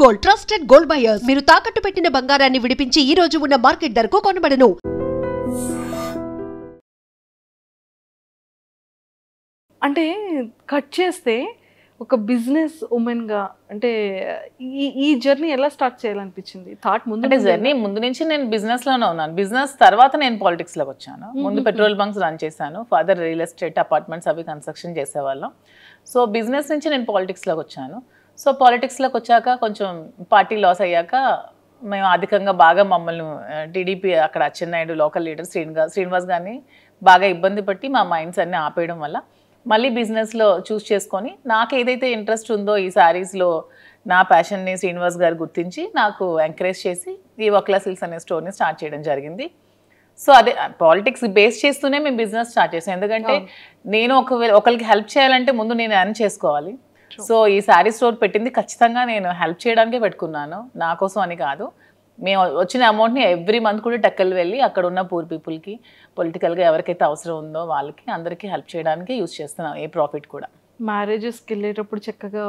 Gold trusted gold buyers మీరు తాకట్టు పెట్టిన బంగారాన్ని విడిపించి ఈ రోజు ఉన్న మార్కెట్ ధరకు కొనబడను. అంటే కట్ చేస్తే ఒక బిజినెస్ ఉమెన్ గా అంటే ఈ జర్నీ ఎలా స్టార్ట్ చేయాలనిపించింది? థాట్ ముందు అంటే జర్నీ ముందు నుంచి నేను బిజినెస్ లోనే ఉన్నాను. బిజినెస్ తర్వాత నేను పాలిటిక్స్ లోకి వచ్చాను. ముందు పెట్రోల్ బంక్స్ రన్ చేశాను. ఫాదర్ రియల్ ఎస్టేట్ అపార్ట్మెంట్స్ అవి కన్స్ట్రక్షన్ చేసేవాళ్ళం. సో బిజినెస్ నుంచి నేను పాలిటిక్స్ లోకి వచ్చాను. సో పాలిటిక్స్లోకి వచ్చాక కొంచెం పార్టీ లాస్ అయ్యాక మేము అధికంగా బాగా మమ్మల్ని టీడీపీ అక్కడ అచ్చెన్నాయుడు లోకల్ లీడర్ శ్రీనివాస్ గారిని బాగా ఇబ్బంది పట్టి మా మైండ్స్ అన్నీ ఆపేయడం వల్ల మళ్ళీ బిజినెస్లో చూస్ చేసుకొని నాకు ఏదైతే ఇంట్రెస్ట్ ఉందో ఈ శారీస్లో నా ప్యాషన్ని శ్రీనివాస్ గారు గుర్తించి నాకు ఎంకరేజ్ చేసి ఈ వక్లా సిల్క్స్ అనే స్టోర్ని స్టార్ట్ చేయడం జరిగింది. సో అదే పాలిటిక్స్ బేస్ చేస్తూనే మేము బిజినెస్ స్టార్ట్ చేసాం. ఎందుకంటే నేను ఒకరికి హెల్ప్ చేయాలంటే ముందు నేను ఎర్న్ చేసుకోవాలి. సో ఈ శారీ స్టోర్ పెట్టింది ఖచ్చితంగా నేను హెల్ప్ చేయడానికే పెట్టుకున్నాను, నా కోసం అని కాదు. మేము వచ్చిన అమౌంట్ని ఎవ్రీ మంత్ కూడా టెక్కలు వెళ్ళి అక్కడ ఉన్న పూర్ పీపుల్కి పొలిటికల్గా ఎవరికైతే అవసరం ఉందో వాళ్ళకి అందరికీ హెల్ప్ చేయడానికి యూజ్ చేస్తున్నాం ఏ ప్రాఫిట్ కూడా. మ్యారేజెస్కి వెళ్ళేటప్పుడు చక్కగా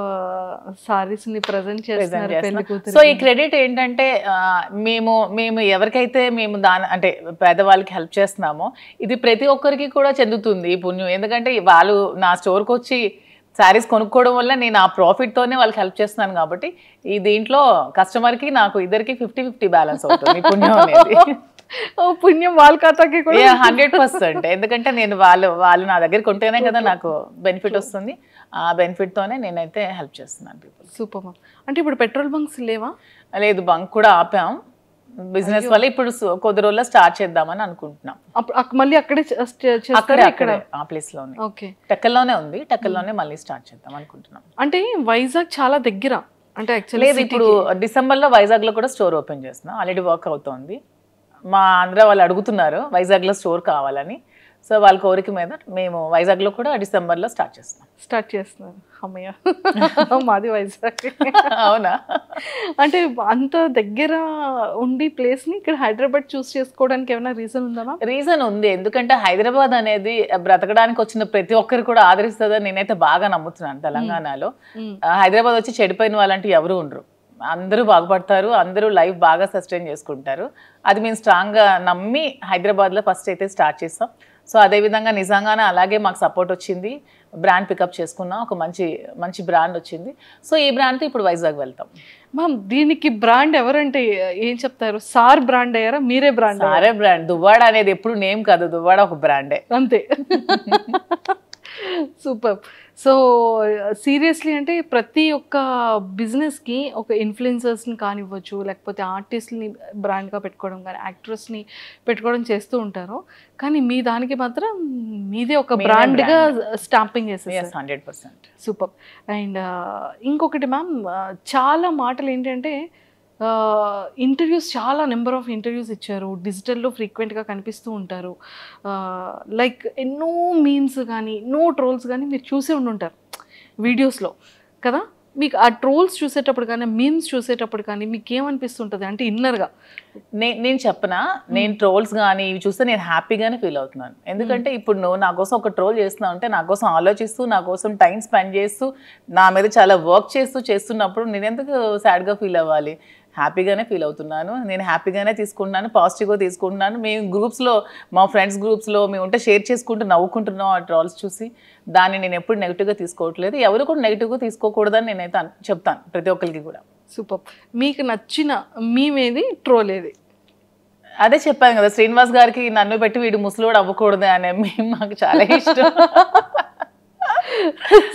సారీస్ ని ప్రజెంట్ చేస్తున్నారు. సో ఈ క్రెడిట్ ఏంటంటే మేము ఎవరికైతే మేము అంటే పేదవాళ్ళకి హెల్ప్ చేస్తున్నామో ఇది ప్రతి ఒక్కరికి కూడా చెందుతుంది ఈ పుణ్యం. ఎందుకంటే వాళ్ళు నా స్టోర్కి వచ్చి శారీస్ కొనుక్కోవడం వల్ల నేను ఆ ప్రాఫిట్తోనే వాళ్ళకి హెల్ప్ చేస్తున్నాను కాబట్టి ఈ దీంట్లో కస్టమర్కి నాకు ఇద్దరికి 50-50 బ్యాలెన్స్ అవుతుంది పుణ్యం అనేది. పుణ్యం వాళ్ళ ఖాతాకి కూడా 100%. ఎందుకంటే నేను వాళ్ళు నా దగ్గర కొంటేనే కదా నాకు బెనిఫిట్ వస్తుంది. ఆ బెనిఫిట్తోనే నేనైతే హెల్ప్ చేస్తున్నాను పీపుల్. సూపర్. అంటే ఇప్పుడు పెట్రోల్ బంక్స్ లేవా? లేదు, బంక్ కూడా ఆపాం బిజినెస్ వల్ల. ఇప్పుడు కొద్ది రోజుల్లో స్టార్ట్ చేద్దామని అనుకుంటున్నాం. మళ్ళీ అక్కడే ఆ ప్లేస్ లోనే టెక్కల్లోనే ఉంది. టెక్కల్లోనే మళ్ళీ స్టార్ట్ చేద్దాం అనుకుంటున్నాం. అంటే వైజాగ్ చాలా దగ్గర అంటే లేదు, ఇప్పుడు డిసెంబర్లో వైజాగ్ లో కూడా స్టోర్ ఓపెన్ చేస్తున్నాం. ఆల్రెడీ వర్క్ అవుతోంది. మా ఆంధ్ర వాళ్ళు అడుగుతున్నారు వైజాగ్ లో స్టోర్ కావాలని. సో వాళ్ళ కోరిక మీద మేము వైజాగ్లో కూడా డిసెంబర్లో స్టార్ట్ చేస్తున్నాం. అమ్మయ్య, మాది వైజాగ్. అవునా? అంటే అంత దగ్గర ఉండి ప్లేస్ని ఇక్కడ హైదరాబాద్ చూస్ చేసుకోవడానికి ఏమైనా రీజన్ ఉందా? రీజన్ ఉంది. ఎందుకంటే హైదరాబాద్ అనేది బ్రతకడానికి వచ్చిన ప్రతి ఒక్కరు కూడా ఆదరిస్తుందని నేనైతే బాగా నమ్ముతున్నాను. తెలంగాణలో హైదరాబాద్ వచ్చి చెడిపోయిన వాళ్ళంటూ ఎవరు ఉండరు. అందరూ బాగుపడతారు, అందరూ లైఫ్ బాగా సస్టైన్ చేసుకుంటారు. అది మేము స్ట్రాంగ్గా నమ్మి హైదరాబాద్లో ఫస్ట్ అయితే స్టార్ట్ చేస్తాం. సో అదేవిధంగా నిజంగానే అలాగే మాకు సపోర్ట్ వచ్చింది. బ్రాండ్ పికప్ చేసుకున్నాం, ఒక మంచి బ్రాండ్ వచ్చింది. సో ఈ బ్రాండ్తో ఇప్పుడు వైజాగ్ వెళ్తాం. మ్యామ్, దీనికి బ్రాండ్ ఎవరంటే ఏం చెప్తారు? సార్ బ్రాండ్ అయ్యారా? మీరే బ్రాండ్? సారే బ్రాండ్. దువ్వాడ అనేది ఎప్పుడు నేమ్ కాదు, దువ్వాడ ఒక బ్రాండే అంతే. సూపర్. సో సీరియస్లీ అంటే ప్రతి ఒక్క బిజినెస్కి ఒక ఇన్ఫ్లుయెన్సర్స్ని కానివ్వచ్చు, లేకపోతే ఆర్టిస్ట్ని బ్రాండ్గా పెట్టుకోవడం కానీ, యాక్ట్రెస్ని పెట్టుకోవడం చేస్తూ ఉంటారు. కానీ మీ దానికి మాత్రం మీదే ఒక బ్రాండ్గా స్టాంపింగ్ చేసేసారు. 100%. సూపర్. అండ్ ఇంకొకటి మ్యామ్, చాలా మాటలు ఏంటంటే ఇంటర్వ్యూస్, చాలా నెంబర్ ఆఫ్ ఇంటర్వ్యూస్ ఇచ్చారు. డిజిటల్లో ఫ్రీక్వెంట్గా కనిపిస్తూ ఉంటారు. లైక్ ఎన్నో మీమ్స్ కానీ, ఎన్నో ట్రోల్స్ కానీ మీరు చూసే ఉండుంటారు వీడియోస్లో కదా. మీకు ఆ ట్రోల్స్ చూసేటప్పుడు కానీ, మీమ్స్ చూసేటప్పుడు కానీ మీకు ఏమనిపిస్తుంటుంది అంటే ఇన్నర్గా? నేను చెప్పనా, నేను ట్రోల్స్ కానీ ఇవి చూస్తే నేను హ్యాపీగానే ఫీల్ అవుతున్నాను. ఎందుకంటే ఇప్పుడు నువ్వు నా కోసం ఒక ట్రోల్ చేస్తున్నావు అంటే, నా కోసం ఆలోచిస్తూ, నా కోసం టైం స్పెండ్ చేస్తూ, నా మీద చాలా వర్క్ చేస్తున్నప్పుడు నేను ఎందుకు సాడ్గా ఫీల్ అవ్వాలి? హ్యాపీగానే ఫీల్ అవుతున్నాను. నేను హ్యాపీగానే తీసుకుంటున్నాను, పాజిటివ్గా తీసుకుంటున్నాను. మేము గ్రూప్స్లో, మా ఫ్రెండ్స్ గ్రూప్స్లో మేము ఉంటే షేర్ చేసుకుంటూ నవ్వుకుంటున్నాం ఆ ట్రోల్స్ చూసి. దాన్ని నేను ఎప్పుడు నెగిటివ్గా తీసుకోవట్లేదు. ఎవరు కూడా నెగిటివ్గా తీసుకోకూడదని నేనైతే చెప్తాను ప్రతి ఒక్కరికి కూడా. సూపర్. మీకు నచ్చిన మీమేది, ట్రోల్ ఏది? అదే చెప్పాను కదా, శ్రీనివాస్ గారికి నన్ను పెట్టి వీడు ముసలోడు అవ్వకూడదు అనే మేము మాకు చాలా ఇష్టం.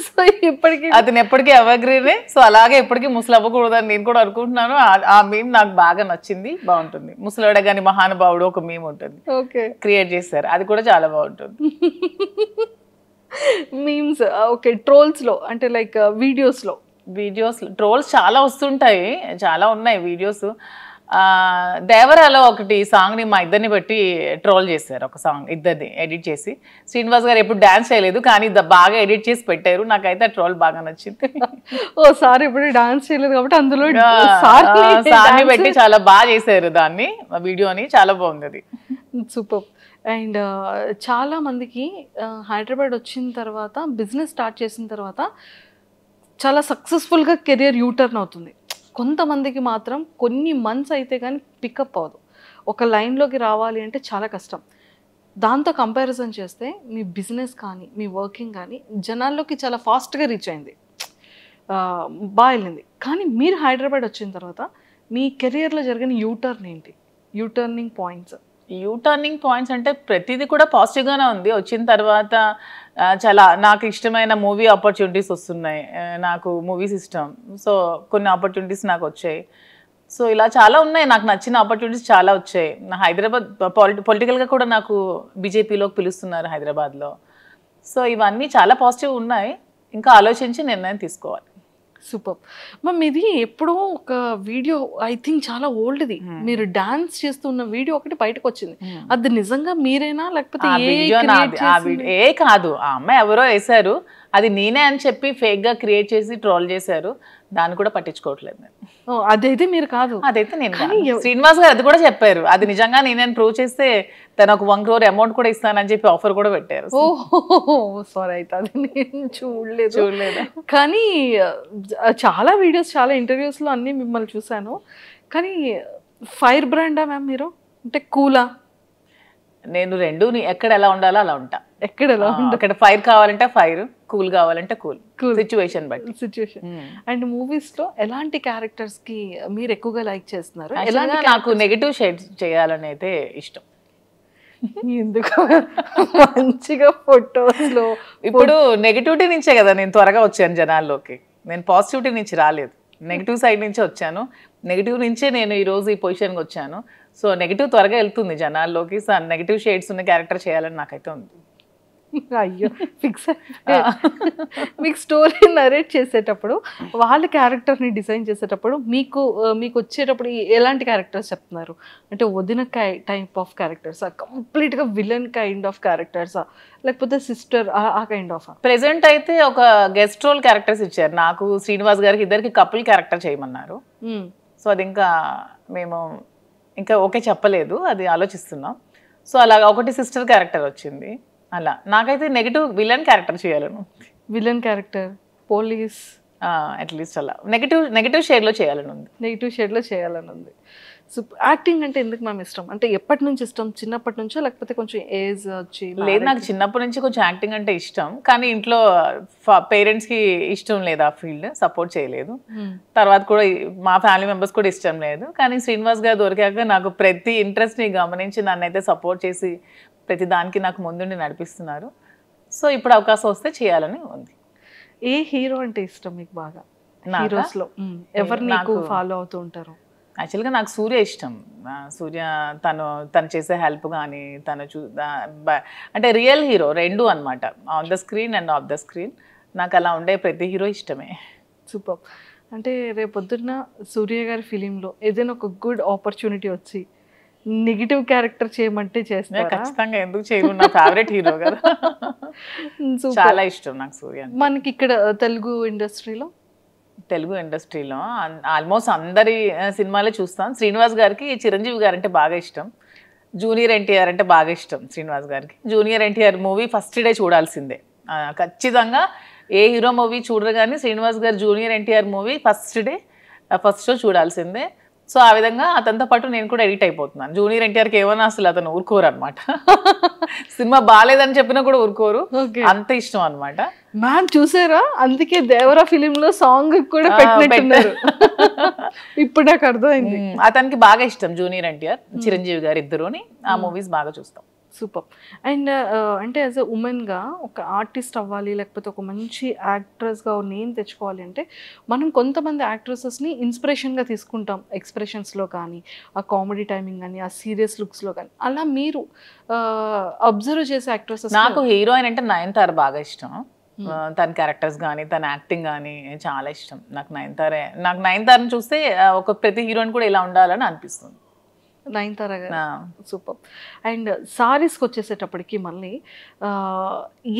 సో ఇప్పటికీ అతను ఎప్పటికీ ఎవర్గ్రీనే. సో అలాగే ఎప్పటికీ ముసలు అవ్వకూడదని నేను కూడా అనుకుంటున్నాను. ఆ మీమ్ నాకు బాగా నచ్చింది, బాగుంటుంది. ముసలోడే కానీ మహానుభావుడు ఒక మీమ్ ఉంటుంది, క్రియేట్ చేశారు, అది కూడా చాలా బాగుంటుంది. Memes okay. ట్రోల్స్లో అంటే లైక్ వీడియోస్లో ట్రోల్స్ చాలా వస్తుంటాయి, చాలా ఉన్నాయి వీడియోస్. దేవరాలో ఒకటి సాంగ్ని మా ఇద్దరిని బట్టి ట్రోల్ చేశారు. ఒక సాంగ్ ఇద్దరిని ఎడిట్ చేసి, శ్రీనివాస్ గారు ఎప్పుడు డాన్స్ చేయలేదు కానీ బాగా ఎడిట్ చేసి పెట్టారు. నాకైతే ఆ ట్రోల్ బాగా నచ్చింది. ఓ సార్ ఇప్పుడు డాన్స్ చేయలేదు కాబట్టి అందులో సార్ని పెట్టి చాలా బాగా చేశారు దాన్ని, వీడియోని. చాలా బాగుంది అది. సూపర్. అండ్ చాలా మందికి హైదరాబాద్ వచ్చిన తర్వాత, బిజినెస్ స్టార్ట్ చేసిన తర్వాత చాలా సక్సెస్ఫుల్గా కెరియర్ యూటర్న్ అవుతుంది. కొంతమందికి మాత్రం కొన్ని మంత్స్ అయితే కానీ పికప్ అవ్వదు. ఒక లైన్లోకి రావాలి అంటే చాలా కష్టం. దాంతో కంపారిజన్ చేస్తే మీ బిజినెస్ కానీ మీ వర్కింగ్ కానీ జనాల్లోకి చాలా ఫాస్ట్గా రీచ్ అయింది, బాగా వెళ్ళింది. కానీ మీరు హైదరాబాద్ వచ్చిన తర్వాత మీ కెరియర్లో జరిగిన యూటర్న్ ఏంటి, యూటర్నింగ్ పాయింట్స్? యూటర్నింగ్ పాయింట్స్ అంటే ప్రతిదీ కూడా పాజిటివ్గానే ఉంది. వచ్చిన తర్వాత చాలా నాకు ఇష్టమైన మూవీ ఆపర్చునిటీస్ వస్తున్నాయి. నాకు మూవీస్ ఇష్టం, సో కొన్ని ఆపర్చునిటీస్ నాకు వచ్చాయి. సో ఇలా చాలా ఉన్నాయి, నాకు నచ్చిన ఆపర్చునిటీస్ చాలా వచ్చాయి. నా హైదరాబాద్ పొలిటికల్గా కూడా నాకు బీజేపీలోకి పిలుస్తున్నారు హైదరాబాద్లో. సో ఇవన్నీ చాలా పాజిటివ్ ఉన్నాయి, ఇంకా ఆలోచించి నిర్ణయం తీసుకోవాలి. Super ma'am. ఇది ఎప్పుడో ఒక వీడియో, ఐ థింక్ చాలా ఓల్డ్ది, మీరు డాన్స్ చేస్తున్న వీడియో ఒకటి బయటకు వచ్చింది. అది నిజంగా మీరేనా లేకపోతే ఏ కాదు, ఆ అమ్మాయి ఎవరో వేశారు, అది నేనే అని చెప్పి ఫేక్ గా క్రియేట్ చేసి ట్రోల్ చేశారు. దాన్ని కూడా పట్టించుకోవట్లేదు నేను. అదైతే మీరు కాదు, అదైతే నేను. శ్రీనివాస్ గారు అది కూడా చెప్పారు, అది నిజంగా నేనే ప్రూవ్ చేస్తే తను ఒక 1 crore అమౌంట్ కూడా ఇస్తానని చెప్పి ఆఫర్ కూడా పెట్టారు. సారీ, అయితే అది నేను చూడలేదు. కానీ చాలా వీడియోస్, చాలా ఇంటర్వ్యూస్లో అన్నీ మిమ్మల్ని చూశాను. కానీ ఫైర్ బ్రాండా మ్యామ్ మీరు, అంటే కూలా? నేను రెండు ఎక్కడ ఎలా ఉండాలో అలా ఉంటా. ఎక్కడ ఎలా ఉండాలి, అక్కడ ఫైర్ కావాలంటే ఫైర్, కూల్ కావాలంటే కూల్, సిచ్యువేషన్ బట్టి. సిచ్యువేషన్. అండ్ మూవీస్ లో ఎలాంటి క్యారెక్టర్స్ కి మీరు ఎక్కువగా లైక్ చేస్తున్నారు? నాకు నెగటివ్ షేడ్స్ చేయాలని అయితే ఇష్టం. ఎందుకు? మంచిగా ఫొటోస్ లో ఇప్పుడు నెగటివిటీ నుంచే కదా నేను త్వరగా వచ్చాను జనాల్లోకి. నేను పాజిటివిటీ నుంచి రాలేదు, నెగిటివ్ సైడ్ నుంచే వచ్చాను. నెగిటివ్ నుంచే నేను ఈరోజు ఈ పొజిషన్కి వచ్చాను. సో నెగిటివ్ త్వరగా వెళ్తుంది జనాల్లోకి. సో నెగిటివ్ షేడ్స్ ఉన్న క్యారెక్టర్ చేయాలని నాకైతే ఉంది. అయ్యో, ఫిక్స్. మీకు స్టోరీ నరేట్ చేసేటప్పుడు, వాళ్ళ క్యారెక్టర్ని డిజైన్ చేసేటప్పుడు మీకు వచ్చేటప్పుడు ఎలాంటి క్యారెక్టర్స్ చెప్తున్నారు? అంటే వదిన టైప్ ఆఫ్ క్యారెక్టర్సా, కంప్లీట్గా విలన్ కైండ్ ఆఫ్ క్యారెక్టర్సా, లేకపోతే సిస్టర్ ఆ కైండ్ ఆఫ్? ప్రెసెంట్ అయితే ఒక గెస్ట్ రోల్ క్యారెక్టర్స్ ఇచ్చారు నాకు, శ్రీనివాస్ గారికి ఇద్దరికి కపుల్ క్యారెక్టర్ చేయమన్నారు. సో అది ఇంకా మేము ఇంకా ఓకే చెప్పలేదు, అది ఆలోచిస్తున్నాం. సో అలాగా ఒకటి సిస్టర్ క్యారెక్టర్ వచ్చింది. అలా నాకైతే నెగిటివ్ విలన్ క్యారెక్టర్ చేయాలను. విలన్ క్యారెక్టర్, పోలీస్, అట్లీస్ట్ అలా నెగిటివ్ షేడ్లో చేయాలని ఉంది. నెగిటివ్ షేడ్లో చేయాలని ఉంది. సో యాక్టింగ్ అంటే ఎందుకు మ్యామ్ ఇష్టం? అంటే ఎప్పటి నుంచి ఇష్టం? చిన్నప్పటి నుంచో లేకపోతే కొంచెం ఏజ్ వచ్చి? లేదు, నాకు చిన్నప్పటి నుంచి కొంచెం యాక్టింగ్ అంటే ఇష్టం, కానీ ఇంట్లో పేరెంట్స్కి ఇష్టం లేదు, ఆ ఫీల్డ్ సపోర్ట్ చేయలేదు. తర్వాత కూడా మా ఫ్యామిలీ మెంబర్స్ కూడా ఇష్టం లేదు. కానీ శ్రీనివాస్ గారు దొరికాక నాకు ప్రతి ఇంట్రెస్ట్ని గమనించి నన్నైతే సపోర్ట్ చేసి ప్రతి దానికి నాకు ముందుండి నడిపిస్తున్నారు. సో ఇప్పుడు అవకాశం వస్తే చేయాలని ఉంది. ఏ హీరో అంటే ఇష్టం మీకు బాగా? హీరోస్లో ఎవరు నాకు ఫాలో అవుతూ ఉంటారు? యాక్చువల్గా నాకు సూర్య ఇష్టం. సూర్య తను చేసే హెల్ప్ కానీ అంటే రియల్ హీరో రెండు అనమాట, on the screen and of the screen. నాకు అలా ఉండే ప్రతి హీరో ఇష్టమే. సూపర్. అంటే రేపొద్దున్న సూర్య గారి ఫిలింలో ఏదైనా ఒక గుడ్ ఆపర్చునిటీ వచ్చి నెగిటివ్ క్యారెక్టర్ చేయమంటే చేస్తా? ఖచ్చితంగా, ఎందుకు చేయను, నా ఫేవరెట్ హీరో కదా. చాలా ఇష్టం నాకు సూర్య. మనకి ఇక్కడ తెలుగు ఇండస్ట్రీలో ఆల్మోస్ట్ అందరి సినిమాలే చూస్తాం. శ్రీనివాస్ గారికి చిరంజీవి గారు అంటే బాగా ఇష్టం, జూనియర్ ఎన్టీఆర్ అంటే బాగా ఇష్టం శ్రీనివాస్ గారికి. Junior NTR movie first day చూడాల్సిందే ఖచ్చితంగా. ఏ హీరో మూవీ చూడరు కానీ శ్రీనివాస్ గారు junior NTR movie first show చూడాల్సిందే. సో ఆ విధంగా అతనితో పాటు నేను కూడా ఎడిట్ అయిపోతున్నాను. జూనియర్ ఎన్టీఆర్కి ఏమన్నా అసలు అతను ఊరుకోరు అనమాట. సినిమా బాగాలేదని చెప్పినా కూడా ఊరుకోరు, అంత ఇష్టం అనమాట. మ్యామ్ చూసారా, అందుకే దేవరా ఫిలింలో సాంగ్ కూడా పెట్టినట్టున్నారు. ఇప్పుడు నాకు అర్థమైంది. అతనికి బాగా ఇష్టం జూనియర్ ఎన్టీఆర్, చిరంజీవి గారు ఇద్దరుని. ఆ మూవీస్ బాగా చూస్తాం. సూపర్. అండ్ అంటే యాజ్ ఎ ఉమెన్గా ఒక ఆర్టిస్ట్ అవ్వాలి, లేకపోతే ఒక మంచి యాక్ట్రెస్గా నేమ్ తెచ్చుకోవాలి అంటే మనం కొంతమంది యాక్ట్రెసెస్ని ఇన్స్పిరేషన్గా తీసుకుంటాం, ఎక్స్ప్రెషన్స్లో కానీ, ఆ కామెడీ టైమింగ్ కానీ, ఆ సీరియస్ లుక్స్లో కానీ. అలా మీరు అబ్జర్వ్ చేసే యాక్ట్రెసెస్? నాకు హీరోయిన్ అంటే నయనతార బాగా ఇష్టం. తన క్యారెక్టర్స్ కానీ తన యాక్టింగ్ కానీ చాలా ఇష్టం. నాకు నయనతారని చూస్తే ఒక ప్రతి హీరోయిన్ కూడా ఇలా ఉండాలని అనిపిస్తుంది. నయనతార గారు సూపర్. అండ్ సారీస్కి వచ్చేసేటప్పటికి మళ్ళీ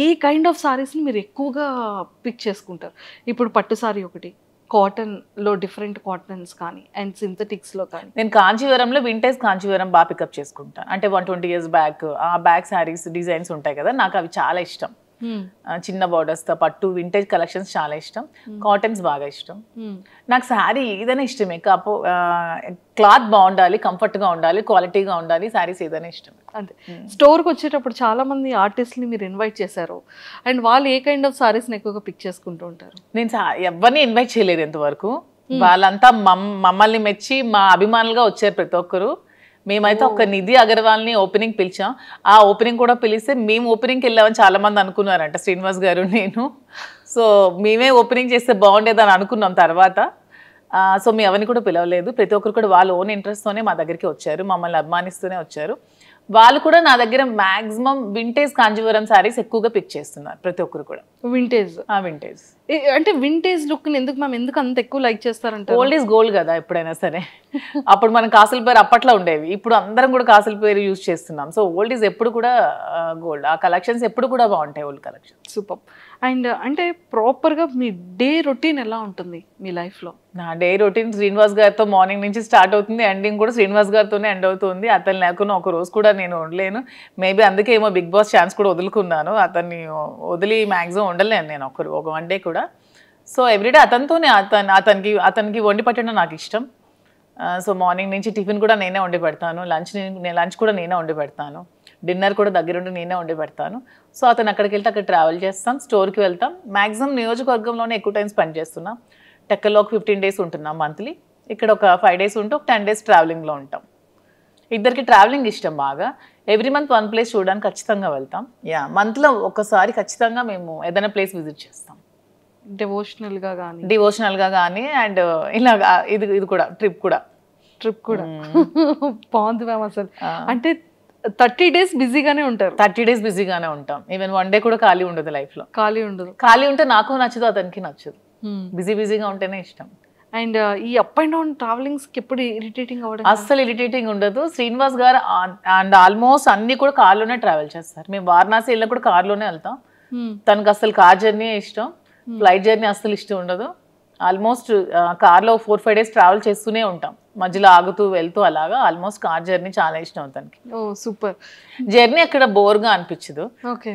ఏ కైండ్ ఆఫ్ సారీస్ని మీరు ఎక్కువగా పిక్ చేసుకుంటారు? ఇప్పుడు పట్టు సారీ ఒకటి, కాటన్లో డిఫరెంట్ కాటన్స్ కానీ, అండ్ సింథటిక్స్లో కానీ. నేను కాంచీవరంలో వింటేజ్ కాంచీవరం బాగా పికప్ చేసుకుంటాను. అంటే 120 years బ్యాక్ ఆ బ్యాక్ శారీస్ డిజైన్స్ ఉంటాయి కదా, నాకు అవి చాలా ఇష్టం. చిన్న బార్డర్స్తో పట్టు వింటేజ్ కలెక్షన్స్ చాలా ఇష్టం, కాటన్స్ బాగా ఇష్టం. నాకు శారీ ఏదైనా ఇష్టమే, క్లాత్ బాగుండాలి, కంఫర్ట్గా ఉండాలి, క్వాలిటీగా ఉండాలి, శారీస్ ఏదైనా ఇష్టం. అంతే. స్టోర్కి వచ్చేటప్పుడు చాలా మంది ఆర్టిస్ట్ని మీరు ఇన్వైట్ చేశారు అండ్ వాళ్ళు ఏ కైండ్ ఆఫ్ సారీస్ని ఎక్కువగా పిక్ చేసుకుంటూ ఉంటారు? నేను ఎవరిని ఇన్వైట్ చేయలేదు ఇంతవరకు. వాళ్ళంతా మమ్మల్ని మెచ్చి మా అభిమానులుగా వచ్చారు ప్రతి ఒక్కరు. మేమైతే ఒక నిధి అగర్వాల్ని ఓపెనింగ్ పిలిచాం. ఆ ఓపెనింగ్ కూడా పిలిస్తే మేము ఓపెనింగ్కి వెళ్ళామని చాలా మంది అనుకున్నారంట, శ్రీనివాస్ గారు నేను. సో మేమే ఓపెనింగ్ చేస్తే బాగుండేదని అనుకున్నాం తర్వాత. సో మేము ఎవరిని కూడా పిలవలేదు. ప్రతి ఒక్కరు కూడా వాళ్ళ ఓన్ ఇంట్రెస్ట్తోనే మా దగ్గరికి వచ్చారు, మమ్మల్ని అభిమానిస్తూనే వచ్చారు. వాళ్ళు కూడా నా దగ్గర మాక్సిమం వింటేజ్ కాంజీవరం శారీస్ ఎక్కువగా పిక్ చేస్తున్నారు ప్రతి ఒక్కరు కూడా. వింటేజ్ వింటేజ్ అంటే వింటేజ్ లుక్ ఎందుకు మ్యామ్, ఎందుకు అంత ఎక్కువ లైక్ చేస్తారంటే? ఓల్డ్ ఈజ్ గోల్డ్ కదా ఎప్పుడైనా సరే. అప్పుడు మనం కాసుల పేరు అప్పట్లో ఉండేవి, ఇప్పుడు అందరం కూడా కాసుల పేరు యూజ్ చేస్తున్నాం. సో ఓల్డ్ ఈజ్ ఎప్పుడు కూడా గోల్డ్. ఆ కలెక్షన్స్ ఎప్పుడు కూడా బాగుంటాయి, ఓల్డ్ కలెక్షన్. సూపర్. అండ్ అంటే ప్రాపర్గా మీ డే రొటీన్ ఎలా ఉంటుంది మీ లైఫ్లో? నా డే రొటీన్ శ్రీనివాస్ గారితో మార్నింగ్ నుంచి స్టార్ట్ అవుతుంది, ఎండింగ్ కూడా శ్రీనివాస్ గారితోనే ఎండ్ అవుతుంది. అతను లేకుండా ఒక రోజు కూడా నేను ఉండలేను. మేబీ అందుకే ఏమో బిగ్ బాస్ ఛాన్స్ కూడా వదులుకున్నాను. అతన్ని వదిలి మ్యాక్సిమం ఉండలేను నేను ఒక వన్ డే కూడా. సో ఎవ్రీడే అతనితోనే, అతనికి వండి పెట్టడం నాకు ఇష్టం. సో మార్నింగ్ నుంచి టిఫిన్ కూడా నేనే వండి పెడతాను, లంచ్ కూడా నేనే వండి పెడతాను, డిన్నర్ కూడా దగ్గరుండి నేనే వండి పెడతాను. సో అతను అక్కడికి వెళ్తే అక్కడ ట్రావెల్ చేస్తాం, స్టోర్కి వెళ్తాం. మ్యాక్సిమం నియోజకవర్గంలోనే ఎక్కువ టైం స్పెండ్ చేస్తున్నాం. టెక్కల్లో ఒక 15 days ఉంటున్నాం మంత్లీ, ఇక్కడ ఒక 5 days ఉంటే ఒక 10 days ట్రావెలింగ్లో ఉంటాం. ఇద్దరికి ట్రావెలింగ్ ఇష్టం బాగా. ఎవ్రీ మంత్ వన్ ప్లేస్ చూడడానికి ఖచ్చితంగా వెళ్తాం. మంత్లో ఒకసారి ఖచ్చితంగా మేము ఏదైనా ప్లేస్ విజిట్ చేస్తాం, డివోషనల్గా కానీ అండ్ ఇలాగా ఇది కూడా ట్రిప్ కూడా బాగుంది మ్యామ్. అసలు అంటే 30 days బిజీగానే ఉంటారు? 30 days బిజీగానే ఉంటాం. ఈవెన్ వన్ డే కూడా ఖాళీ ఉండదు లైఫ్లో. ఖాళీ ఉంటే నాకు నచ్చదు, అతనికి నచ్చదు. బిజీగా ఉంటేనే ఇష్టం. అండ్ ఈ అప్ అండ్ డౌన్ ట్రావెలింగ్స్కి ఎప్పుడు ఇరిటేటింగ్ అవ్వడం? అస్సలు ఇరిటేటింగ్ ఉండదు. శ్రీనివాస్ గారు అండ్ ఆల్మోస్ట్ అన్ని కూడా కార్లోనే ట్రావెల్ చేస్తారు. మేము వారణాసి వెళ్ళినా కూడా కార్లోనే వెళ్తాం. తనకు అసలు కార్ జర్నీ ఇష్టం, ఫ్లైట్ జర్నీ అస్సలు ఇష్టం ఉండదు. ఆల్మోస్ట్ కార్లో 4-5 days ట్రావెల్ చేస్తూనే ఉంటాం, మధ్యలో ఆగుతూ వెళ్తూ అలాగా. ఆల్మోస్ట్ కార్ జర్నీ చాలా ఇష్టం అతనికి. సూపర్. జర్నీ అక్కడ బోర్గా అనిపించదు,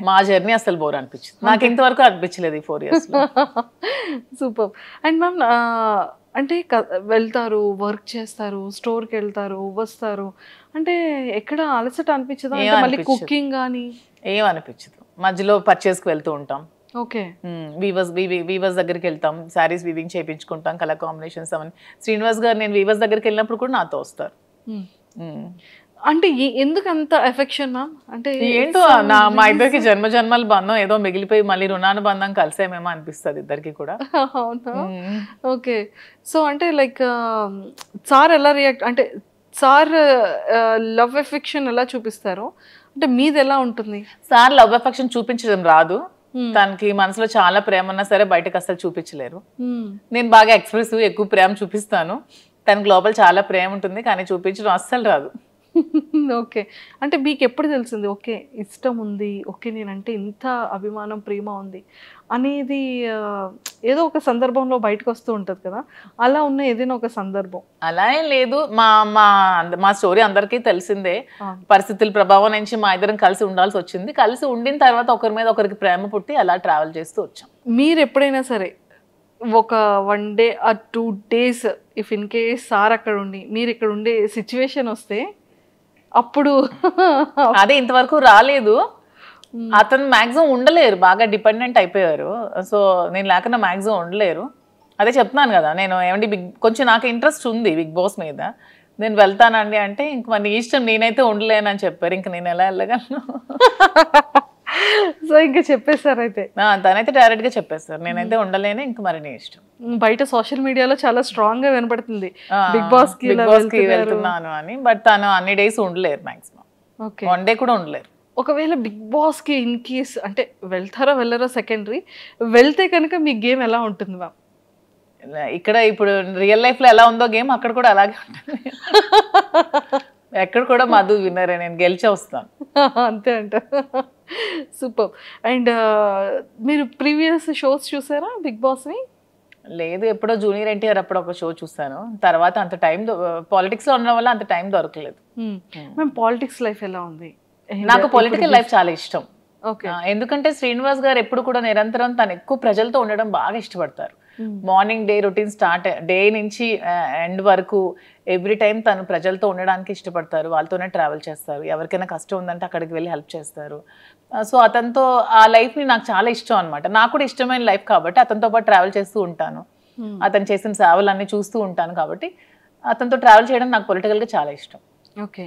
మా జర్నీ అసలు బోర్ అనిపించదు. నాకు ఇంతవరకు అనిపించలేదు ఈ 4 years. సూపర్. అండ్ మ్యామ్ అంటే వెళ్తారు, వర్క్ చేస్తారు, స్టోర్కి వెళ్తారు, వస్తారు, అంటే ఎక్కడ అలసట అనిపించదా? మళ్ళీ కుకింగ్ కానీ ఏం అనిపించదు. మధ్యలో పర్చేస్కి వెళ్తూ ఉంటాం. ఓకే. వీవర్స్ దగ్గరికి వెళ్తాం, శారీస్ వీవింగ్ చేయించుకుంటాం, కలర్ కాంబినేషన్స్ అవన్నీ. శ్రీనివాస్ గారు నేను వీవర్స్ దగ్గరికి వెళ్ళినప్పుడు కూడా నాతో వస్తారు. అంటే ఎందుకు అంత ఎఫెక్షన్ మ్యామ్? అంటే ఏంటో మా ఇద్దరికి జన్మల బంధం ఏదో మిగిలిపోయి మళ్ళీ రుణానుబంధం కలిసేమేమో అనిపిస్తుంది ఇద్దరికి కూడా. అవునా? ఓకే. సో అంటే లైక్ సార్ ఎలా రియాక్ట్, అంటే సార్ లవ్ ఎఫెక్షన్ ఎలా చూపిస్తారు, అంటే మీది ఎలా ఉంటుంది? సార్ లవ్ ఎఫెక్షన్ చూపించడం రాదు. తనకి మనసులో చాలా ప్రేమ ఉన్నా సరే బయటకు అసలు చూపించలేరు. నేను బాగా ఎక్స్ప్రెసివ్, ఎక్కువ ప్రేమ చూపిస్తాను. తనకి లోపల చాలా ప్రేమ ఉంటుంది, కానీ చూపించడం అస్సలు రాదు. ఓకే. అంటే మీకు ఎప్పుడు తెలిసింది ఓకే ఇష్టం ఉంది, ఓకే నేనంటే ఇంత అభిమానం, ప్రేమ ఉంది అనేది? ఏదో ఒక సందర్భంలో బయటకు వస్తూ ఉంటుంది కదా, అలా ఉన్న ఏదైనా ఒక సందర్భం? అలా ఏం లేదు. మా స్టోరీ అందరికీ తెలిసిందే. పరిస్థితుల ప్రభావం నుంచి మా ఇద్దరం కలిసి ఉండాల్సి వచ్చింది. కలిసి ఉండిన తర్వాత ఒకరి మీద ఒకరికి ప్రేమ పుట్టి అలా ట్రావెల్ చేస్తూ వచ్చాం. మీరు ఎప్పుడైనా సరే ఒక 1 day or 2 days if in case sir అక్కడ ఉండి మీరు ఇక్కడ ఉండే సిచ్యువేషన్ వస్తే అప్పుడు? అదే ఇంతవరకు రాలేదు. అతను మ్యాక్సిమం ఉండలేరు, బాగా డిపెండెంట్ అయిపోయారు. సో నేను లేకుండా మ్యాక్సిమం ఉండలేరు. అదే చెప్తున్నాను కదా, నేను ఏమండి కొంచెం నాకు ఇంట్రెస్ట్ ఉంది బిగ్ బాస్ మీద, నేను వెళ్తానండి అంటే ఇంక మరి ఇష్టం, నేనైతే ఉండలేనని చెప్పారు. ఇంక నేను ఎలా వెళ్ళగలను? సో ఇంకా చెప్పేశారు అయితే? తనైతే డైరెక్ట్ గా చెప్పేస్తారు, నేనైతే ఉండలేను, ఇంక మరి నీ ఇష్టం. బయట సోషల్ మీడియాలో చాలా స్ట్రాంగ్ గా వినపడుతుంది బిగ్ బాస్ కి వెళ్తున్నాను అని. బట్ తను అన్ని డేస్ ఉండలేరు, మాక్సిమం 1 day కూడా ఉండలేరు. ఒకవేళ బిగ్ బాస్ కి ఇన్ కేస్ అంటే వెళ్తారో వెళ్ళారో సెకండరీ, వెళ్తే కనుక మీ గేమ్ ఎలా ఉంటుంది మ్యామ్? ఇక్కడ ఇప్పుడు రియల్ లైఫ్ లో ఎలా ఉందో గేమ్ అక్కడ కూడా అలాగే ఉంటుంది. ఎక్కడ కూడా మధు విన్నరే, నేను గెలిచే వస్తాను అంతే అంట. సూపర్. అండ్ మీరు ప్రీవియస్ షోస్ చూసారా బిగ్ బాస్ని? లేదు, ఎప్పుడో జూనియర్ ఎన్టీఆర్ అప్పుడు ఒక షో చూసాను. తర్వాత అంత టైం పాలిటిక్స్ లో ఉండడం వల్ల అంత టైం దొరకలేదు. మేము పాలిటిక్స్ లైఫ్ ఎలా ఉంది? నాకు పొలిటికల్ లైఫ్ చాలా ఇష్టం. ఓకే. ఎందుకంటే శ్రీనివాస్ గారు ఎప్పుడు కూడా నిరంతరం తను ఎక్కువ ప్రజలతో ఉండడం బాగా ఇష్టపడతారు. Morning day routine start day నుంచి ఎండ్ వరకు ఎవ్రీ టైం తను ప్రజలతో ఉండడానికి ఇష్టపడతారు. వాళ్ళతోనే ట్రావెల్ చేస్తారు. ఎవరికైనా కష్టం ఉందంటే అక్కడికి వెళ్ళి హెల్ప్ చేస్తారు. సో అతనితో ఆ లైఫ్ని నాకు చాలా ఇష్టం అనమాట. నాకు కూడా ఇష్టమైన లైఫ్ కాబట్టి అతనితో పాటు ట్రావెల్ చేస్తూ ఉంటాను. అతను చేసిన సేవలన్నీ చూస్తూ ఉంటాను కాబట్టి అతనితో ట్రావెల్ చేయడం నాకు పొలిటికల్గా చాలా ఇష్టం. ఓకే.